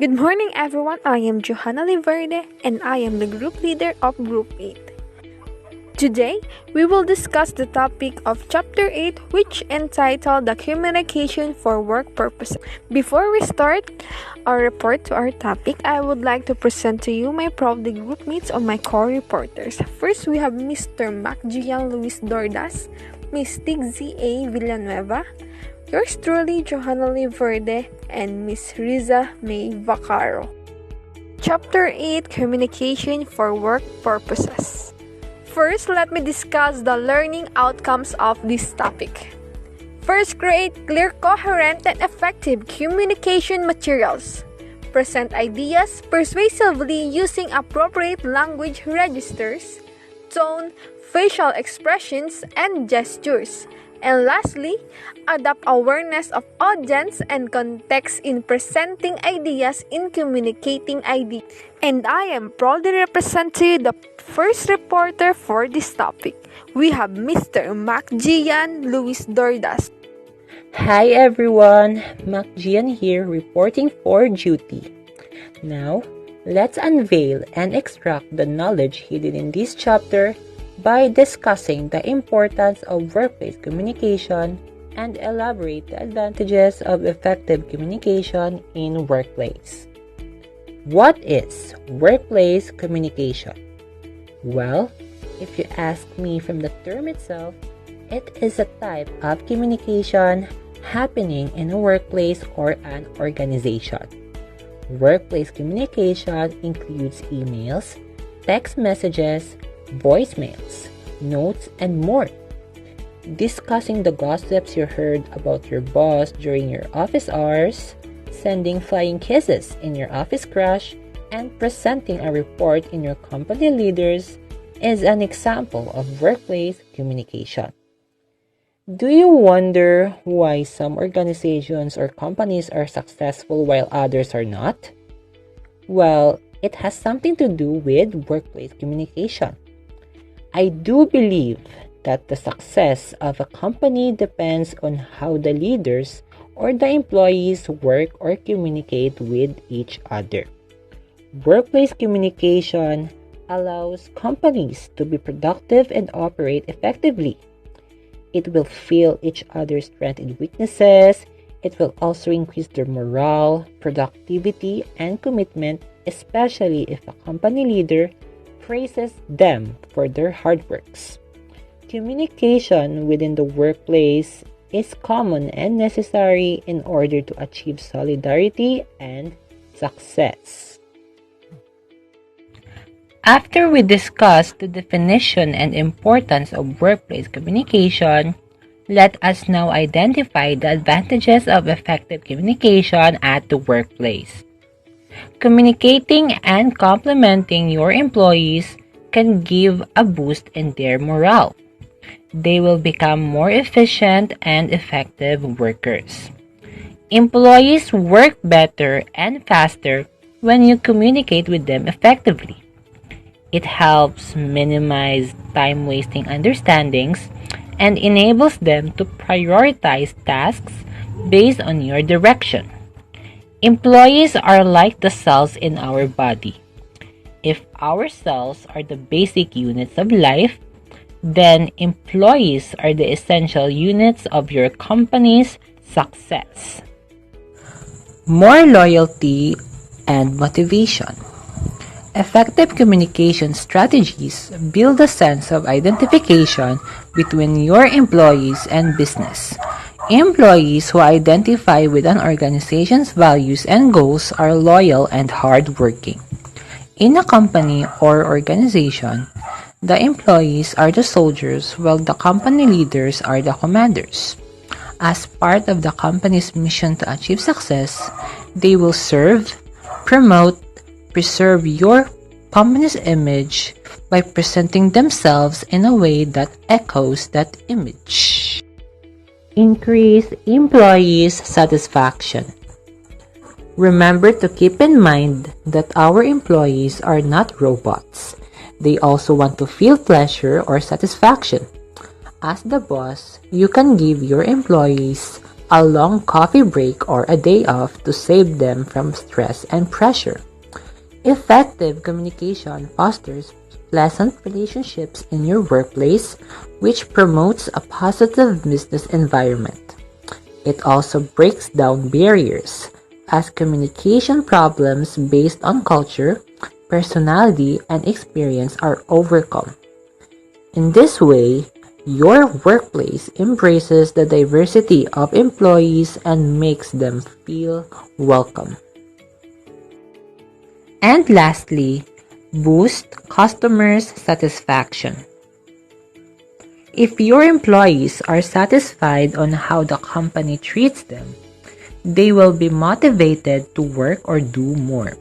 Good morning, everyone. I am Johanna Lee Verde, and I am the group leader of Group 8. Today, we will discuss the topic of Chapter 8, which entitled The Communication for Work Purposes. Before we start our report to our topic, I would like to present to you my proudly group mates of my co-reporters. First, we have Mr. Gian Dordas, Ms. Tig Villanueva, yours truly, Johanna Lee Verde, and Ms. Rizza Mae Vacaro. Chapter 8, Communication for Work Purposes. First, let me discuss the learning outcomes of this topic. First, create clear, coherent, and effective communication materials. Present ideas persuasively using appropriate language registers, tone, facial expressions, and gestures. And lastly, adopt awareness of audience and context in presenting ideas in communicating ideas. And I am proudly represent to you the first reporter for this topic. We have Mr. Gian Dordas. Hi everyone, Gian here reporting for duty. Now, let's unveil and extract the knowledge hidden in this chapter by discussing the importance of workplace communication and elaborate the advantages of effective communication in workplace. What is workplace communication? Well, if you ask me from the term itself, it is a type of communication happening in a workplace or an organization. Workplace communication includes emails, text messages, voicemails, notes, and more. Discussing the gossips you heard about your boss during your office hours, sending flying kisses in your office crush, and presenting a report in your company leaders is an example of workplace communication. Do you wonder why some organizations or companies are successful while others are not? Well, it has something to do with workplace communication. I do believe that the success of a company depends on how the leaders or the employees work or communicate with each other. Workplace communication allows companies to be productive and operate effectively. It will feel each other's strengths and weaknesses. It will also increase their morale, productivity, and commitment, especially if a company leader praises them for their hard works. Communication within the workplace is common and necessary in order to achieve solidarity and success. After we discussed the definition and importance of workplace communication, let us now identify the advantages of effective communication at the workplace. Communicating and complimenting your employees can give a boost in their morale. They will become more efficient and effective workers. Employees work better and faster when you communicate with them effectively. It helps minimize time-wasting understandings and enables them to prioritize tasks based on your direction. Employees are like the cells in our body. If our cells are the basic units of life, then employees are the essential units of your company's success. More loyalty and motivation. Effective communication strategies build a sense of identification between your employees and business. Employees who identify with an organization's values and goals are loyal and hardworking. In a company or organization, the employees are the soldiers while the company leaders are the commanders. As part of the company's mission to achieve success, they will serve, promote, preserve your company's image by presenting themselves in a way that echoes that image. Increase employees' satisfaction. Remember to keep in mind that our employees are not robots. They also want to feel pleasure or satisfaction. As the boss, you can give your employees a long coffee break, or a day off to save them from stress and pressure. Effective communication fosters pleasant relationships in your workplace, which promotes a positive business environment. It also breaks down barriers, as communication problems based on culture, personality, and experience are overcome. In this way, your workplace embraces the diversity of employees and makes them feel welcome. And lastly, boost customers' satisfaction. If your employees are satisfied on how the company treats them, they will be motivated to work or do more.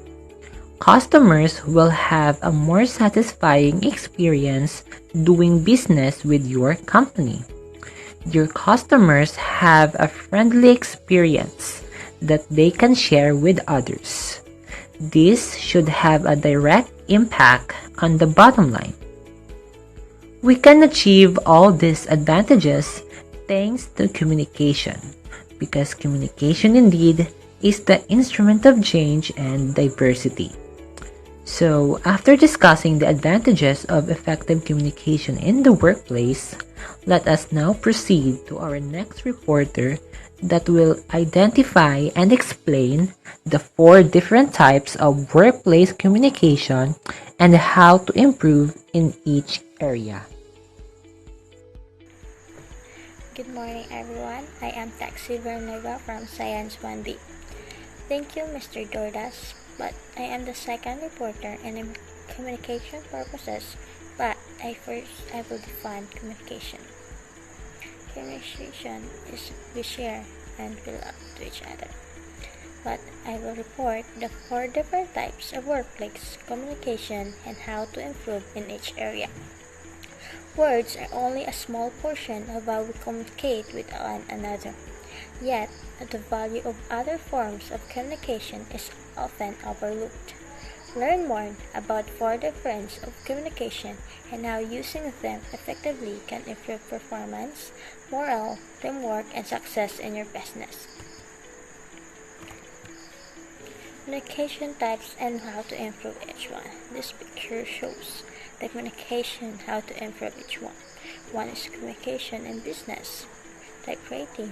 Customers will have a more satisfying experience doing business with your company. Your customers have a friendly experience that they can share with others. This should have a direct impact on the bottom line. We can achieve all these advantages thanks to communication, because communication indeed is the instrument of change and diversity. So, after discussing the advantages of effective communication in the workplace, let us now proceed to our next reporter that will identify and explain the 4 different types of workplace communication and how to improve in each area. Good morning, everyone. I am Taxi Villanueva from Science 1B. Thank you, Mr. Dordas, but I am the second reporter in communication purposes, but I will define communication. Communication is we share and we love to each other. But I will report the 4 different types of workplace communication and how to improve in each area. Words are only a small portion of how we communicate with one another. Yet, the value of other forms of communication is often overlooked. Learn more about 4 different of communication and how using them effectively can improve performance, morale, teamwork, and success in your business. Communication types and how to improve each one. This picture shows the communication, how to improve each one. One is communication in business, typewriting,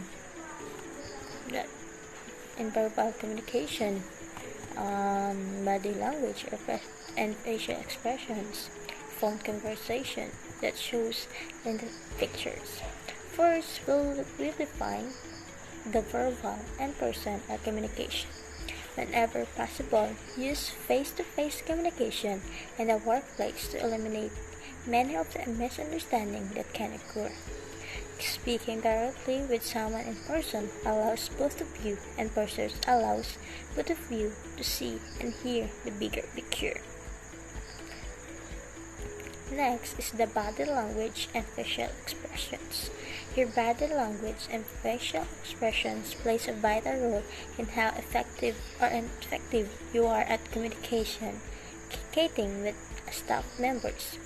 in verbal communication, body language and facial expressions, phone conversation that shows in the pictures. First, we'll define the verbal and personal communication. Whenever possible, use face-to-face communication in the workplace to eliminate many of the misunderstandings that can occur. Speaking directly with someone in person allows both of you, and pursues allows both of you to see and hear the bigger picture. Next is the body language and facial expressions. Your body language and facial expressions plays a vital role in how effective or ineffective you are at communicating with staff members.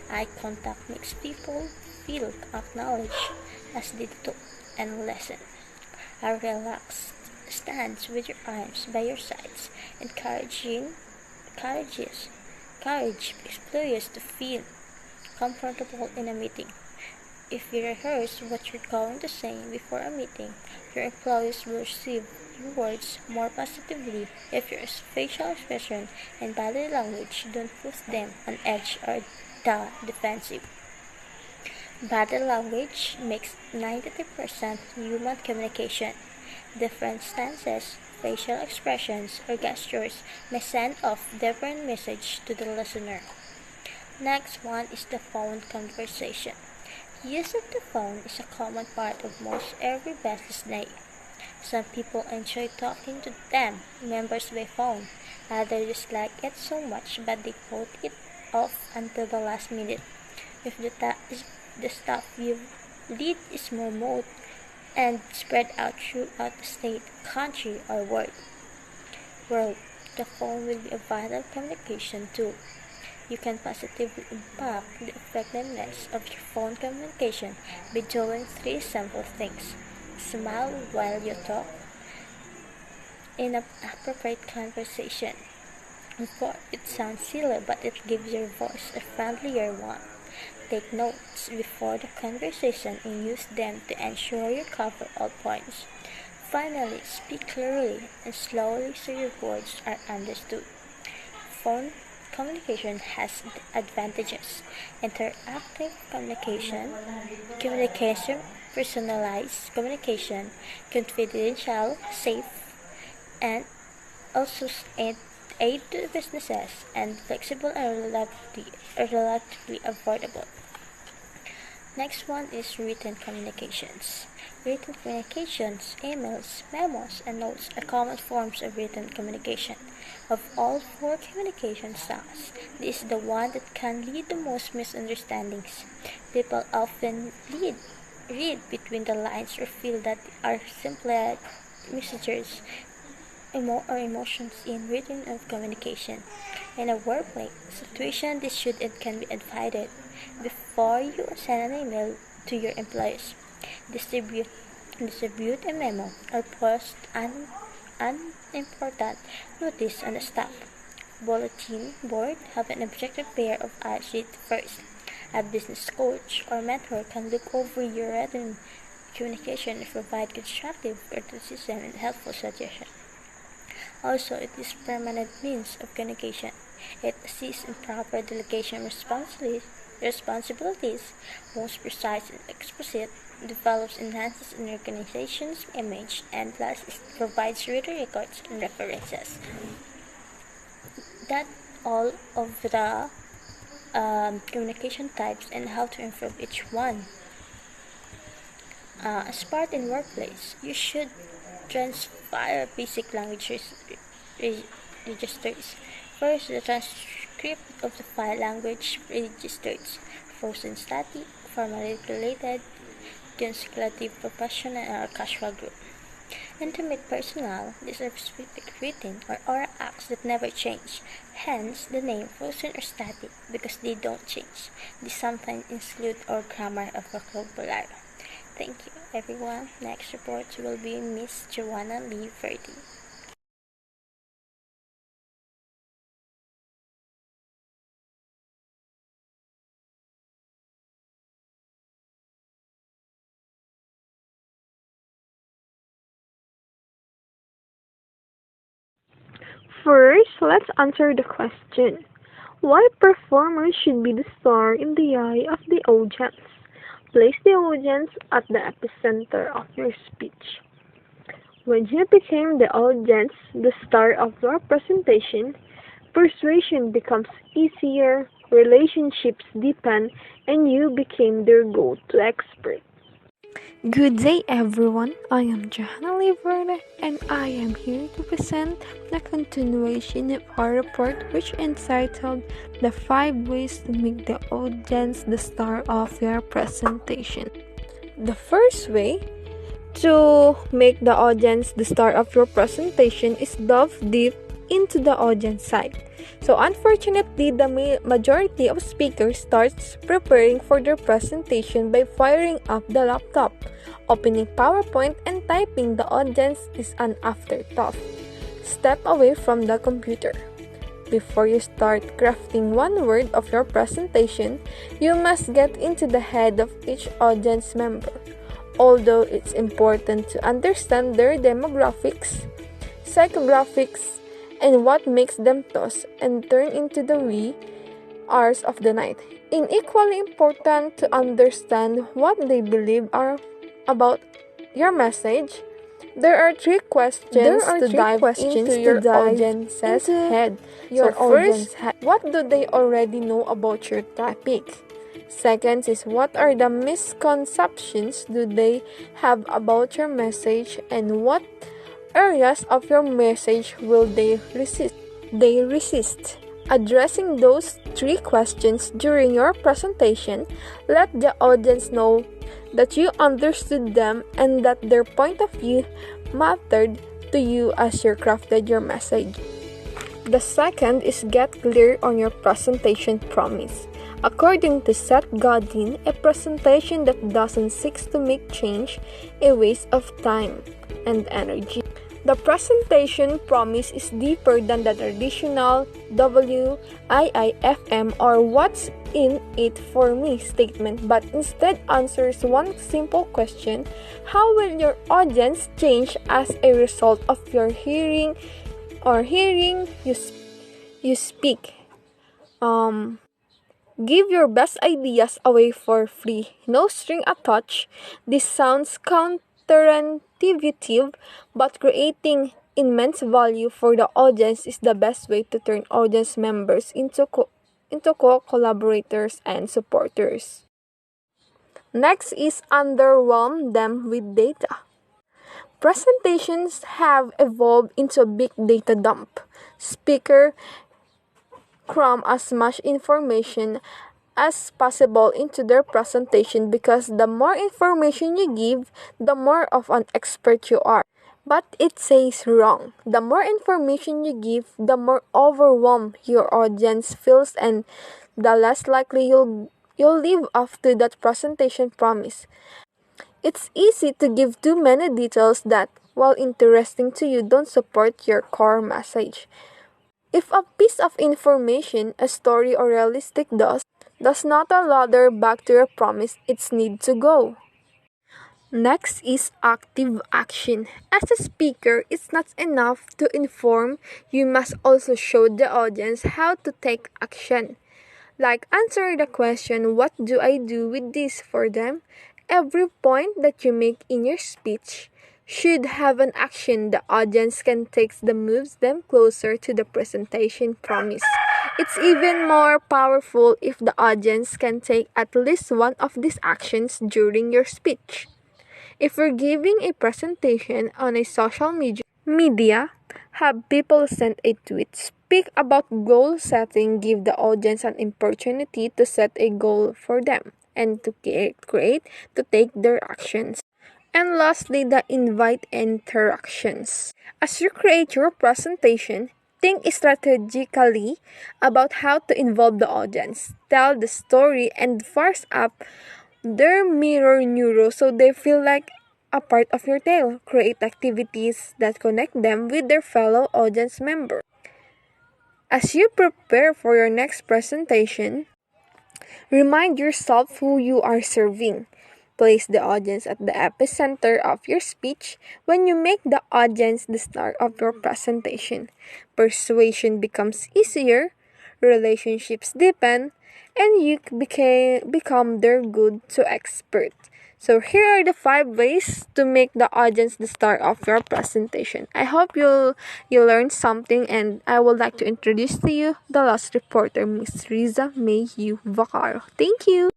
Eye contact makes people feel acknowledged as they talk and listen. A relaxed stance with your arms by your sides encourages employees to feel comfortable in a meeting. If you rehearse what you're going to say before a meeting, your employees will receive your words more positively. If your facial expression and body language don't put them on edge or the defensive. Body language makes 93% human communication. Different stances, facial expressions, or gestures may send off different message to the listener. Next one is the phone conversation. Use of the phone is a common part of most every business day. Some people enjoy talking to them members by phone. Others dislike it so much but they put it off until the last minute. If the stuff you lead is more remote and spread out throughout the state, country, or world, the phone will be a vital communication tool. You can positively impact the effectiveness of your phone communication by doing 3 simple things. Smile while you talk in an appropriate conversation. It sounds silly, but it gives your voice a friendlier one. Take notes before the conversation and use them to ensure you cover all points. Finally, speak clearly and slowly so your words are understood. Phone communication has advantages. Interactive communication, personalized communication, confidential, safe, and also aid to businesses, and flexible and relatively affordable. Next one is written communications. Written communications, emails, memos, and notes are common forms of written communication. Of all four communication styles, this is the one that can lead to most misunderstandings. People often read between the lines or feel that they are simply messages or emotions in written communication. In a workplace situation, this should and can be avoided. Before you send an email to your employees, distribute a memo or post an important notice on the staff bulletin board. Have an objective pair of eyes read first. A business coach or mentor can look over your written communication and provide constructive criticism and helpful suggestions. Also, it is permanent means of communication. It assists in proper delegation responsibilities, most precise and explicit, develops, enhances an organization's image, and last, it provides written records and references. That all of the communication types and how to improve each one. As part in workplace, you should transfer basic language registers. First, the transcript of the file language registers, frozen static, formally related, consecutive, professional, or casual group. Intimate personal, these are specific written or oral acts that never change. Hence, the name frozen or static because they don't change. These sometimes include or grammar of vocabulary. Thank you, everyone. Next report will be Miss Johanna Lee Verde. First, let's answer the question. Why performers should be the star in the eye of the audience? Place the audience at the epicenter of your speech. When you became the audience, the star of your presentation, persuasion becomes easier, relationships deepen, and you became their go-to expert. Good day, everyone. I am Johanna Lee and I am here to present the continuation of our report, which entitled The 5 Ways to Make the Audience the Star of Your Presentation. The first way to make the audience the star of your presentation is delve deep into the audience side. So unfortunately, the majority of speakers starts preparing for their presentation by firing up the laptop, opening PowerPoint, and typing. The audience is an afterthought. Step away from the computer. Before you start crafting one word of your presentation, you must get into the head of each audience member. Although it's important to understand their demographics, psychographics, and what makes them toss and turn into the wee hours of the night. It's equally important to understand what they believe are about your message. There are three questions to dive into your audience's head. First, what do they already know about your topic? Second is, what are the misconceptions do they have about your message, and what areas of your message will they resist? Addressing those three questions during your presentation, let the audience know that you understood them and that their point of view mattered to you as you crafted your message. The second is get clear on your presentation promise. According to Seth Godin, a presentation that doesn't seek to make change a waste of time and energy. The presentation promise is deeper than the traditional WIIFM or what's in it for me statement, but instead answers one simple question: how will your audience change as a result of your hearing you speak? Give your best ideas away for free, no string attached. This sounds counterintuitive, but creating immense value for the audience is the best way to turn audience members into co-collaborators and supporters. Next is underwhelm them with data. Presentations have evolved into a big data dump. Speaker cram as much information as possible into their presentation because the more information you give, the more of an expert you are. But it says wrong. The more information you give, the more overwhelmed your audience feels and the less likely you'll live up to that presentation promise. It's easy to give too many details that, while interesting to you, don't support your core message. If a piece of information, a story or realistic does not ladder back to your promise, it's need to go. Next is active action. As a speaker, it's not enough to inform, you must also show the audience how to take action. Like answer the question, what do I do with this for them? Every point that you make in your speech should have an action the audience can take that moves them closer to the presentation promise. It's even more powerful if the audience can take at least one of these actions during your speech. If you're giving a presentation on a social media, have people send a tweet, speak about goal setting, give the audience an opportunity to set a goal for them and to take their actions. And lastly, the invite interactions. As you create your presentation, think strategically about how to involve the audience, tell the story, and fire up their mirror neuro so they feel like a part of your tale. Create activities that connect them with their fellow audience members. As you prepare for your next presentation, remind yourself who you are serving. Place the audience at the epicenter of your speech. When you make the audience the star of your presentation, persuasion becomes easier, relationships deepen, and you become their good to expert. So here are the 5 ways to make the audience the star of your presentation. I hope you learned something, and I would like to introduce to you the last reporter, Miss Rizza Mae U, Vacaro. Thank you.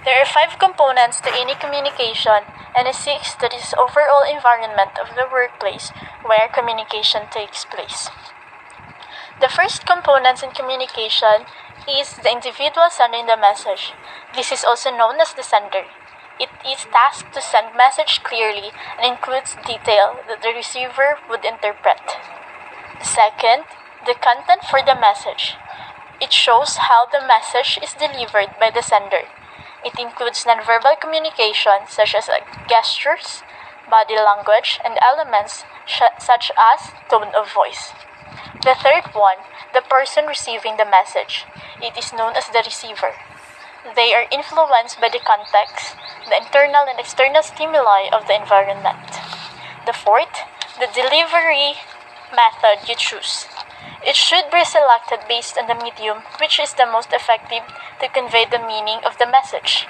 There are 5 components to any communication, and a 6th that is overall environment of the workplace where communication takes place. The first component in communication is the individual sending the message. This is also known as the sender. It is tasked to send message clearly and includes detail that the receiver would interpret. Second, the content for the message. It shows how the message is delivered by the sender. It includes nonverbal communication such as gestures, body language, and elements such as tone of voice. The third one, the person receiving the message. It is known as the receiver. They are influenced by the context, the internal and external stimuli of the environment. The fourth, the delivery method you choose. It should be selected based on the medium which is the most effective to convey the meaning of the message.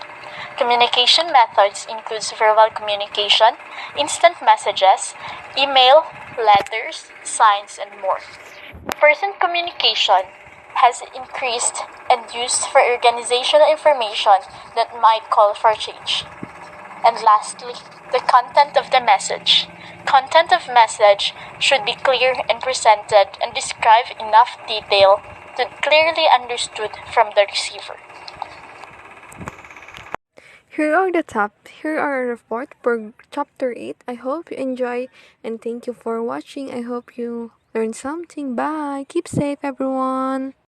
Communication methods includes verbal communication, instant messages, email, letters, signs, and more. Person communication has increased and used for organizational information that might call for change. And lastly, the content of the message. Content of message should be clear and presented and describe enough detail to clearly understood from the receiver. Here are a report for chapter 8. I hope you enjoy and thank you for watching. I hope you learn something. Bye. Keep safe, everyone.